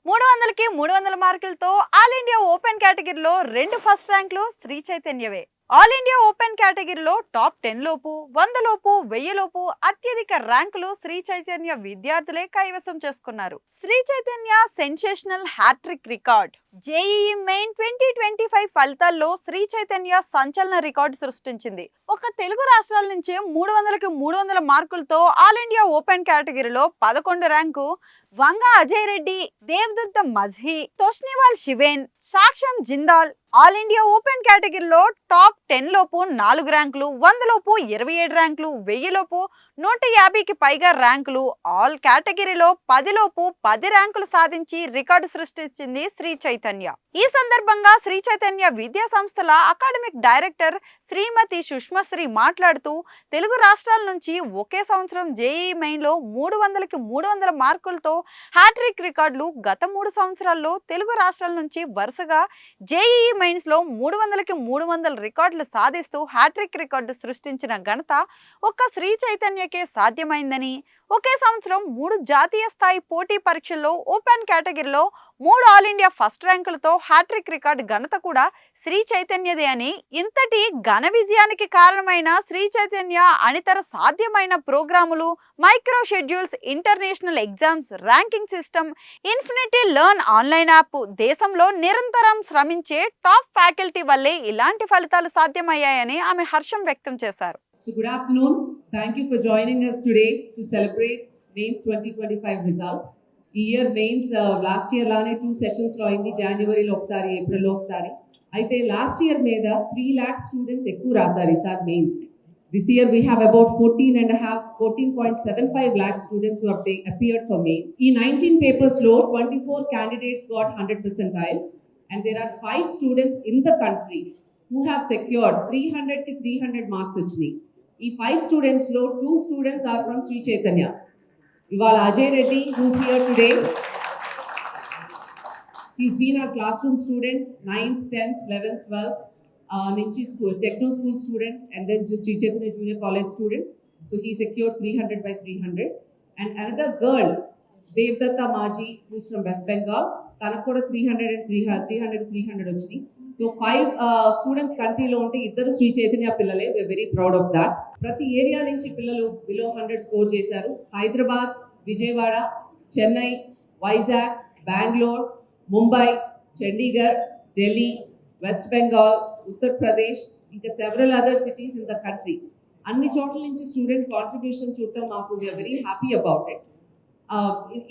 300కి 300 మార్కులతో all India open కేటగిరీలో 2 first ర్యాంకులు శ్రీ చైతన్యవే. ఆల్ ఇండియా ఓపెన్ కేటగిరీలో టాప్ 10 లోపు, 100 లోపు, 1000 లోపు అత్యధిక ర్యాంకులు శ్రీ చైతన్య విద్యార్థులే కైవసం చేసుకున్నారు. Sri Chaitanya sensational hat-trick record. JEE main 2025 ఫలితాల్లో శ్రీ చైతన్య సంచలన రికార్డు సృష్టించింది. ఒక తెలుగు రాష్ట్రాల నుంచి 300కి 300 మార్కులతో ఆల్ ఇండియా ఓపెన్ కేటగిరీలో 11 ర్యాంకు వంగ అజయ్ రెడ్డి, దేవదత్త మజ్హి, తోష్నివాల్ శివేన్, సాక్ష్యం జిందాల్ ఆల్ ఇండియా ఓపెన్ కేటగిరీలో టాప్ 10 లోపు 4 ర్యాంకులు, 100 లోపు 27 ర్యాంకులు, 1000 లోపు 150కి పైగా ర్యాంకులు, ఆల్ కేటగిరీలో 10 లోపు 10 ర్యాంకులు సాధించి రికార్డు సృష్టించింది శ్రీ చైతన్య. ఈ సందర్భంగా శ్రీ చైతన్య విద్యా సంస్థల అకాడమిక్ డైరెక్టర్ శ్రీమతి సుష్మశ్రీ మాట్లాడుతూ, తెలుగు రాష్ట్రాల నుంచి ఒకే సంవత్సరం జేఈఈ మెయిన్ లో 300కి 300 మార్కులతో హ్యాట్రిక్ రికార్డులు గత 3 సంవత్సరాల్లో తెలుగు రాష్ట్రాల నుంచి వరుసగా జేఈఈ మెయిన్స్ లో 300కి 300 రికార్డులు సాధిస్తూ హ్యాట్రిక్ రికార్డు సృష్టించిన ఘనత ఒక్క శ్రీ చైతన్యకే సాధ్యమైందని, ఒకే సంవత్సరం 3 జాతీయ స్థాయి పోటీ పరీక్షల్లో ఓపెన్ కేటగిరీలో 3 ఆల్ ఇండియా ఫస్ట్ ర్యాంకులతో హ్యాట్రిక్ రికార్డు ఘనత కూడా శ్రీ చైతన్యదే అని, ఇంతటి ఘన విజయానికి కారణమైన శ్రీ చైతన్య అనితర సాధ్యమైన ప్రోగ్రాములు, micro schedules, international exams, ranking system, infinity learn online app, దేశంలో నిరంతరం శ్రమించే టాప్ ఫ్యాకల్టీ వల్లే ఇలాంటి ఫలితాలు సాధ్యమయ్యాయని ఆమె హర్షం వ్యక్తం చేశారు. So good afternoon. Thank you for joining us today to celebrate Mains 2025 result. ఈ ఇయర్ మెయిన్స్ లాస్ట్ ఇయర్ లానే 2 సెషన్స్ లో అయింది. జనవరిలో ఒకసారి, ఏప్రిల్లో ఒకసారి. అయితే లాస్ట్ ఇయర్ మీద 3 lakh స్టూడెంట్స్ ఎక్కువ రాశారు ఈసారి mains. This year we have about 14.75 lakh students who have appeared for mains. ఈ 19 papers లో 24 candidates got 100 percentiles and there are 5 students in the country who have secured 300కి 300 marks వచ్చినాయి. ఈ 5 students లో 2 students are from Sri Chaitanya. ఇవాళ Ajay Reddy who's here today, he's been our classroom student 9th, 10th, 11th, 12th నుంచి school techno school student and then Sri Chaitanya Junior College student. So he secured 300 by 300. And another girl, Devdatta Maji, who's from West Bengal, తనకు కూడా 300 వచ్చినాయి. So 5 students కంట్రీలో ఉంటే 2 శ్రీ చైతన్య పిల్లలే. we're very proud of that. ప్రతి area నుంచి పిల్లలు below 100 score చేశారు. హైదరాబాద్, విజయవాడ, చెన్నై, వైజాగ్, బెంగళూరు, ముంబై, చండీగఢ్, ఢిల్లీ, వెస్ట్ బెంగాల్, ఉత్తరప్రదేశ్, ఇంకా several other cities in the country. అన్ని చోట్ల నుంచి స్టూడెంట్ కాంట్రిబ్యూషన్ చూడటం మాకు we are very happy about it.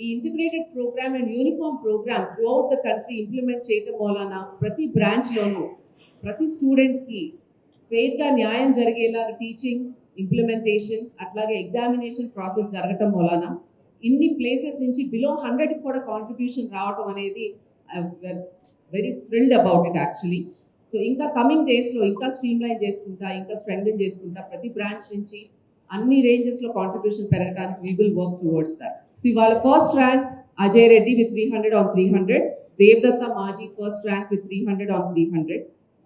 ఈ integrated program and uniform program throughout the country implement చేయటం వలన ప్రతి బ్రాంచ్లోనూ ప్రతి స్టూడెంట్కి ఫెయిర్గా న్యాయం జరిగేలాగా టీచింగ్, ఇంప్లిమెంటేషన్, అట్లాగే ఎగ్జామినేషన్ ప్రాసెస్ జరగటం వలన ఇన్ని ప్లేసెస్ నుంచి బిలో 100కి కూడా కాంట్రిబ్యూషన్ రావటం అనేది very thrilled about it actually. So ఇంకా కమింగ్ డేస్లో ఇంకా స్ట్రీమ్లైన్ చేసుకుంటా, ఇంకా స్ట్రెంగ్థెన్ చేసుకుంటా ప్రతి బ్రాంచ్ నుంచి అన్ని రేంజెస్లో కాంట్రిబ్యూషన్ పెరగడానికి we will work towards that. So ఇవాళ first rank Ajay Reddy with 300 on 300, Devadatta Maji first rank with 300 on 300,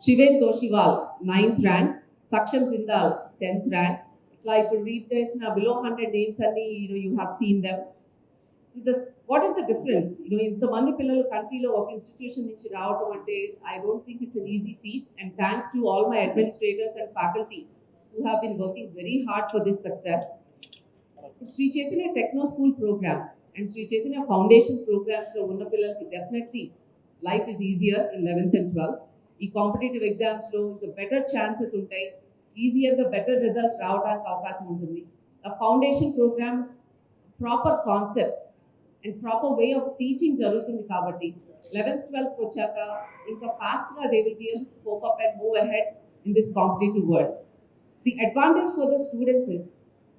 Shiven Toshiwal 9th rank, Sakshyam Jindal 10th rank. ఇట్లా ఇప్పుడు రీడ్ చేసిన బిలో 100 నేమ్స్ అన్ని you have seen them. What is the difference? ఇంతమంది పిల్లలు కంట్రీలో ఒక ఇన్స్టిట్యూషన్ నుంచి రావటం అంటే I don't think it's an easy feat. And thanks to all my administrators and faculty who have been working very hard for this success. Sri Chaitanya Techno School program and Sri Chaitanya Foundation programs lo unna pillalaki definitely life is easier in 11th and 12th. Ee competitive exams lo the better chances untai, easier the better results raavadaniki avakasam untundi. A foundation program proper concepts and proper way of teaching jarugutundi kabatti 11th 12th vachaka inka fast ga they will be able to cope up and move ahead in this competitive world. The advantage for the students is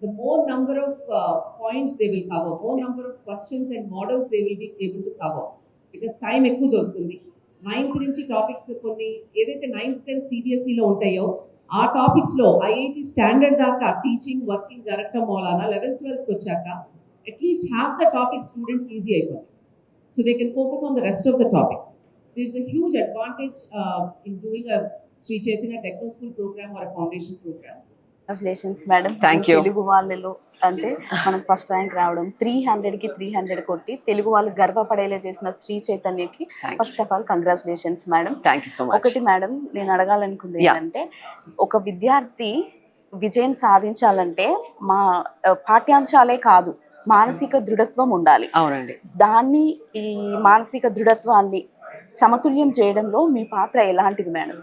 the more number of points they will cover, more number of questions and models they will be able to cover, because time ekku dorukundi. 9th నుంచి topics కొన్ని ఏదైతే 9th 10th CBSE లో ఉంటాయో ఆ topics లో IIT standard దాకా teaching working జరగటం వలన 11th 12th వచ్చాక at least half the topic student easy అయిపోతుంది. So they can focus on the rest of the topics. There is a huge advantage in doing a Sri Chaitanya Techno School program or a foundation program. Congratulations madam. Thank you. Telugu వాళ్ళలో అంటే మనం first rank రావడం 300కి 300 కొట్టి తెలుగు వాళ్ళు గర్వపడేలా చేసిన శ్రీ చైతన్యకి first of all congratulations madam. Thank you so much. ఒకటి మేడం నేను అడగాలనుకుంది Yeah. ఏంటంటే ఒక విద్యార్థి విజయం సాధించాలంటే మా పాఠ్యాంశాలే కాదు మానసిక దృఢత్వం ఉండాలి. అవునండి. దాన్ని ఈ మానసిక దృఢత్వాన్ని సమతుల్యం చేయడంలో మీ పాత్ర ఎలాంటిది మేడం?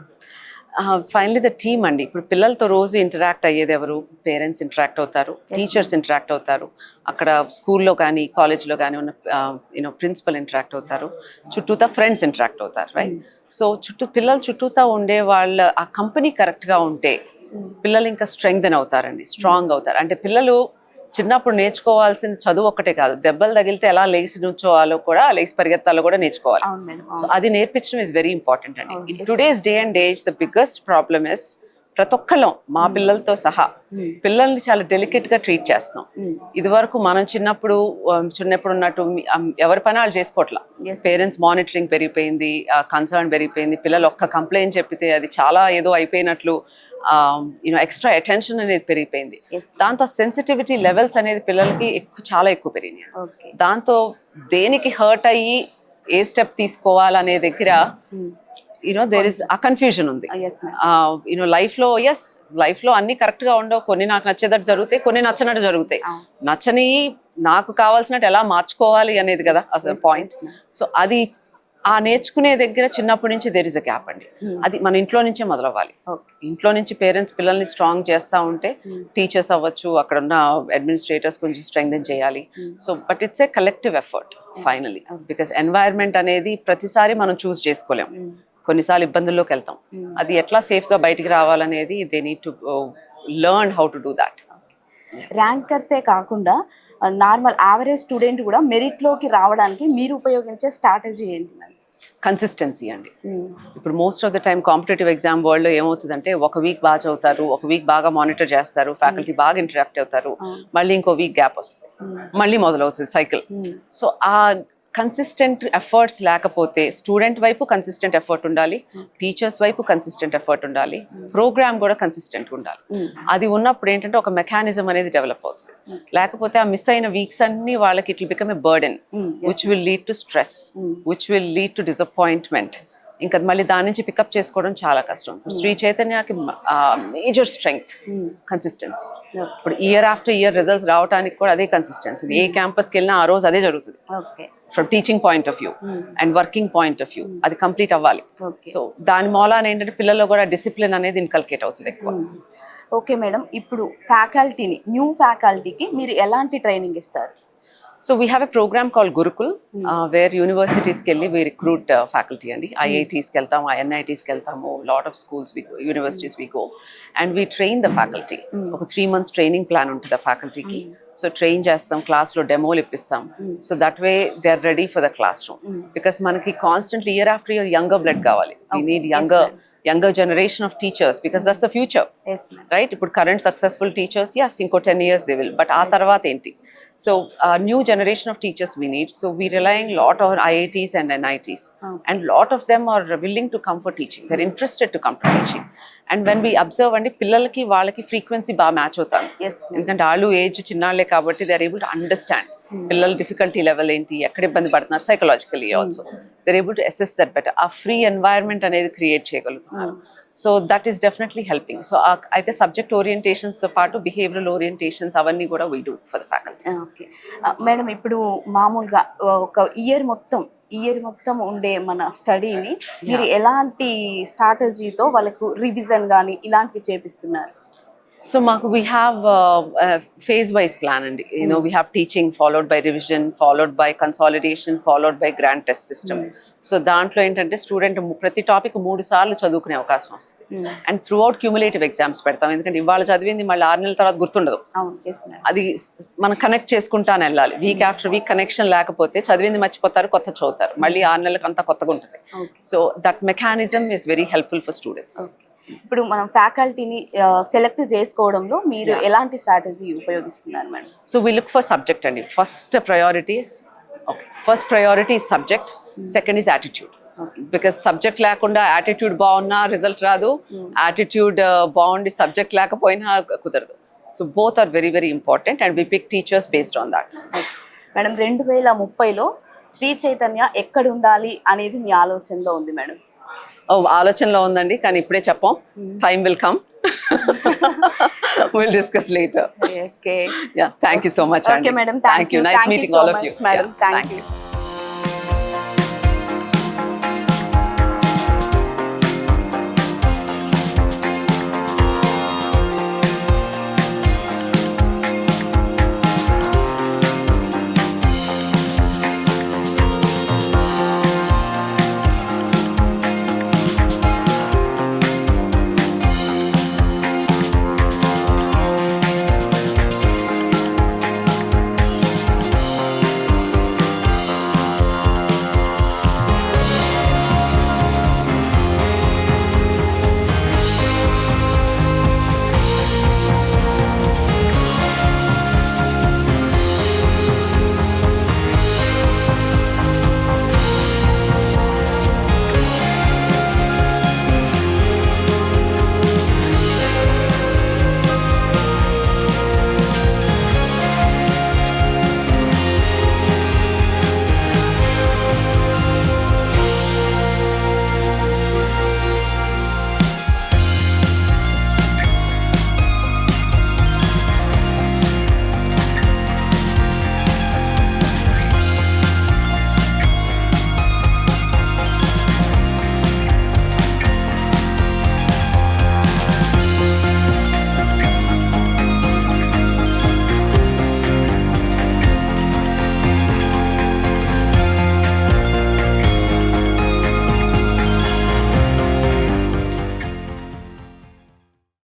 ఫైనలీ ద టీమ్ అండి. ఇప్పుడు పిల్లలతో రోజు ఇంటరాక్ట్ అయ్యేది ఎవరు? పేరెంట్స్ ఇంటరాక్ట్ అవుతారు, టీచర్స్ ఇంటరాక్ట్ అవుతారు, అక్కడ స్కూల్లో కానీ కాలేజ్లో కానీ ఉన్న ప్రిన్సిపల్ ఇంటరాక్ట్ అవుతారు, చుట్టూతా ఫ్రెండ్స్ ఇంటరాక్ట్ అవుతారు, రైట్? సో పిల్లలు చుట్టూతా ఉండే వాళ్ళ ఆ కంపెనీ కరెక్ట్గా ఉంటే పిల్లలు ఇంకా స్ట్రెంగ్థెన్ అవుతారండి, స్ట్రాంగ్ అవుతారు. అంటే పిల్లలు చిన్నప్పుడు నేర్చుకోవాల్సిన చదువు ఒక్కటే కాదు, దెబ్బలు తగిలితే ఎలా లేచి నుంచోవాలో కూడా, లేచి పరిగెత్తాలో కూడా నేర్చుకోవాలి. సో అది నేర్పించడం ఇస్ వెరీ ఇంపార్టెంట్ అండి. In today's day and age the biggest problem is ప్రతి ఒక్కళ్ళం, మా పిల్లలతో సహా పిల్లల్ని చాలా డెలికేట్ గా ట్రీట్ చేస్తున్నాం. ఇది వరకు మనం చిన్నప్పుడు ఉన్నట్టు ఎవరి పని వాళ్ళు చేసుకోవట్లా. పేరెంట్స్ మానిటరింగ్ పెరిగిపోయింది, కన్సర్న్ పెరిగిపోయింది. పిల్లలు ఒక్క కంప్లైంట్ చెప్పితే అది చాలా ఏదో అయిపోయినట్లు ఎక్స్ట్రా అటెన్షన్ అనేది పెరిగిపోయింది. దాంతో సెన్సిటివిటీ లెవెల్స్ అనేది పిల్లలకి చాలా ఎక్కువ పెరిగినాయి. దాంతో దేనికి హర్ట్ అయ్యి ఏ స్టెప్ తీసుకోవాలనే దగ్గర దేర్ ఇస్ ఆ కన్ఫ్యూజన్ ఉంది. లైఫ్ లో అన్ని కరెక్ట్ గా ఉండవు. కొన్ని నాకు నచ్చేటట్టు జరుగుతాయి, కొన్ని నచ్చనట్టు జరుగుతాయి. నచ్చని నాకు కావాల్సినట్టు ఎలా మార్చుకోవాలి అనేది కదా అసలు పాయింట్. సో అది ఆ నేర్చుకునే దగ్గర చిన్నప్పటి నుంచి దేర్ ఇస్ అ గ్యాప్ అండి. అది మన ఇంట్లో నుంచే మొదలవ్వాలి. ఇంట్లో నుంచి పేరెంట్స్ పిల్లల్ని స్ట్రాంగ్ చేస్తూ ఉంటే టీచర్స్ అవ్వచ్చు, అక్కడ ఉన్న అడ్మినిస్ట్రేటర్స్ కొంచెం స్ట్రెంగ్థెన్ చేయాలి. So but it's a collective effort finally, because environment అనేది ప్రతిసారి మనం చూస్ చేసుకోలేం, కొన్నిసార్లు ఇబ్బందుల్లోకి వెళ్తాం. అది ఎట్లా సేఫ్ గా బయటికి రావాలనేది they need to learn how to do that. ర్యాంకర్సే కాకుండా నార్మల్ యావరేజ్ స్టూడెంట్ కూడా మెరిట్ లోకి రావడానికి మీరు ఉపయోగించే స్ట్రాటజీ ఏంటి? కన్సిస్టెన్సీ అండి. ఇప్పుడు most of the time competitive exam world లో ఏమవుతుందంటే ఒక వీక్ బాగా చదువుతారు, ఒక వీక్ బాగా మానిటర్ చేస్తారు, ఫ్యాకల్టీ బాగా ఇంటరాక్ట్ అవుతారు, మళ్ళీ ఇంకో వీక్ గ్యాప్ వస్తుంది, మళ్ళీ మొదలవుతుంది సైకిల్. సో ఆ కన్సిస్టెంట్ ఎఫర్ట్స్ లేకపోతే స్టూడెంట్ వైపు కన్సిస్టెంట్ ఎఫర్ట్ ఉండాలి, టీచర్స్ వైపు కన్సిస్టెంట్ ఎఫర్ట్ ఉండాలి, ప్రోగ్రామ్ కూడా కన్సిస్టెంట్ ఉండాలి. అది ఉన్నప్పుడు ఏంటంటే ఒక మెకానిజం అనేది డెవలప్ అవుతుంది. లేకపోతే ఆ మిస్ అయిన వీక్స్ అన్ని వాళ్ళకి it will become a burden which will lead to stress, which will lead to disappointment. ఇంకా మళ్ళీ దాని నుంచి పికప్ చేసుకోవడం చాలా కష్టం. శ్రీ చైతన్యకి మేజర్ స్ట్రెంగ్త్ కన్సిస్టెన్సీ. ఇప్పుడు ఇయర్ ఆఫ్టర్ ఇయర్ రిజల్ట్స్ రావడానికి కూడా అదే కన్సిస్టెన్సీ. ఏ క్యాంపస్కి వెళ్ళినా ఆ రోజు అదే జరుగుతుంది. From teaching point of view and working point of view అది కంప్లీట్ అవ్వాలి. సో దాని మూలాన ఏంటంటే పిల్లల్లో కూడా డిసిప్లిన్ అనేది ఇన్కల్కేట్ అవుతుంది ఎక్కువ. ఓకే మేడం, ఇప్పుడు ఫ్యాకల్టీని న్యూ ఫ్యాకల్టీకి మీరు ఎలాంటి ట్రైనింగ్ ఇస్తారు? So we have a program called Gurukul, where universities kelli we recruit faculty andi. IITs ki veltamu, INITs ki veltamu, lot of schools we go, universities we go, and we train the faculty. Oka 3 months training plan untundi the faculty ki. So train chestam, class lo demo ippistam. So that way they are ready for the classroom. Because manaki constantly year after year younger blood kavali. We need younger generation of teachers, because that's the future. Yes ma'am. Right? Ippudu current successful teachers, yes, inko 10 years they will, but aa tarvata enti? So a new generation of teachers we need. So we relying lot on IITs and NITs, and lot of them are willing to come for teaching. They're interested to come to teaching. And when we observe andi pillalaki vallaki frequency ba match avutadi. Yes, endukante aalu age chinnalle kabatti they are able to understand పిల్లల difficulty level ఏంటి, ఎక్కడ ఇబ్బంది పడుతున్నారు, psychologically also they're able to assess that better. ఆ free environment అనేది create చేయగలుగుతున్నారు. So that is definitely helping. So అయితే subject ఓరియంటేషన్స్తో పాటు బిహేవియరల్ ఓరియంటేషన్స్ అవన్నీ కూడా we do for the faculty. Okay madam, ఇప్పుడు మామూలుగా ఒక ఇయర్ మొత్తం ఉండే మన స్టడీని మీరు ఎలాంటి స్ట్రాటజీతో వాళ్ళకు రివిజన్ కానీ ఇలాంటివి చేపిస్తున్నారు? So we have a phase-wise plan, and we have teaching followed by revision, followed by consolidation, followed by grand test system. So దాంట్లో ఏంటంటే స్టూడెంట్ ప్రతి టాపిక్ 3 సార్లు చదువుకునే అవకాశం వస్తుంది. And through out cumulative exams పెడతాం, ఎందుకంటే ఇవాళ చదివింది మళ్ళీ 6 నెలల తర్వాత గుర్తుండదు. అది మనం కనెక్ట్ చేసుకుంటాను వెళ్ళాలి. వీక్ ఆఫ్టర్ వీక్ కనెక్షన్ లేకపోతే చదివింది మర్చిపోతారు, కొత్త చదువుతారు, మళ్ళీ 6 నెలలకు అంతా కొత్తగా ఉంటుంది. So that mechanism is very helpful for students. ఇప్పుడు మనం ఫ్యాకల్టీని సెలెక్ట్ చేసుకోవడంలో మీరు ఎలాంటి స్ట్రాటజీ ఉపయోగిస్తున్నారు madam? So we look for subject అండి. First priority is subject, second is attitude. Because subject లేకుండా యాటిట్యూడ్ బాగున్నా రిజల్ట్ రాదు, యాటిట్యూడ్ బాగుండి సబ్జెక్ట్ లేకపోయినా కుదరదు. So both are very very important and we pick teachers based on that. Madam 2030లో శ్రీ చైతన్య ఎక్కడ ఉండాలి అనేది మీ ఆలోచనలో ఉంది మేడం? ఆలోచనలో ఉందండి, కానీ ఇప్పుడే చెప్పం. Time will come, will discuss later. Okay Yeah, thank you so much, okay Andy. Madam, Thank you. Nice meeting all of you. Madam, Yeah, thank thank you. you.